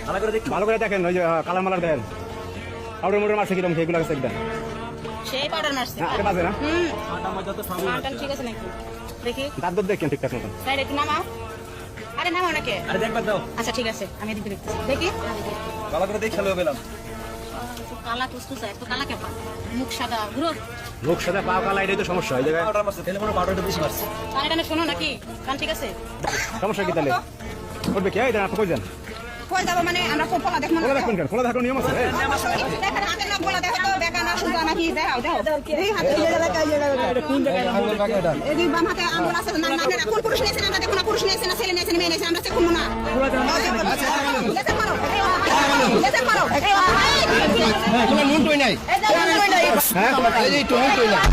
ভালো করে দেখেন, ওই যে কালার মালার দেন, পাউডার মোটর মারছে কিরকম সেগুলো আছে একদম সেই পাউডার মারছে আরে বাজে না মাটন ঠিক আছে নাকি দেখি দাঁত দাঁত দেখেন ঠিকঠাক মতন। সাইড একটু নামাও। আরে নামাও নাকি? আরে দেখবার দাও, আচ্ছা ঠিক আছে, আমি এদিকে দেখতেছি। দেখি ভালো করে দেখে খেলো পেলাম। কালা কুসকুস তো কালা কেপা, মুখ সাদা ঘুরো। লোক সাথে পা কালা, এটাই তো সমস্যা। এই জায়গায় পাউডার মারছে, তেলে মনে পাউডারটা বেশি মারছে। কানে টানে শোনো নাকি? কান ঠিক আছে? সমস্যা কি তাহলে করবে কি? এই দেন আপনি কই যান? কই যাব মানে আমরা কোন পোলা দেখব না? খোলা দেখবেন কেন? খোলা দেখার নিয়ম আছে। দেখেন হাতে না পোলা দেখো তো, বেকা না সুজা নাকি? দেখাও দেখাও এই হাতে এই জায়গা এটা কোন জায়গায় আঙ্গুল এটা? এই বাম হাতে আঙ্গুল আছে না? না না কোন পুরুষ নিয়েছেন? আমরা দেখো না, পুরুষ নিয়েছেন না ছেলে নিয়েছেন, মেয়ে নিয়েছেন, আমরা চেক করব না। লেজে মারো লেজে মারো। হ্যাঁ, তোমার নুন টই নাই। এই যে নুন টই নাই। হ্যাঁ, এই যে টই নাই।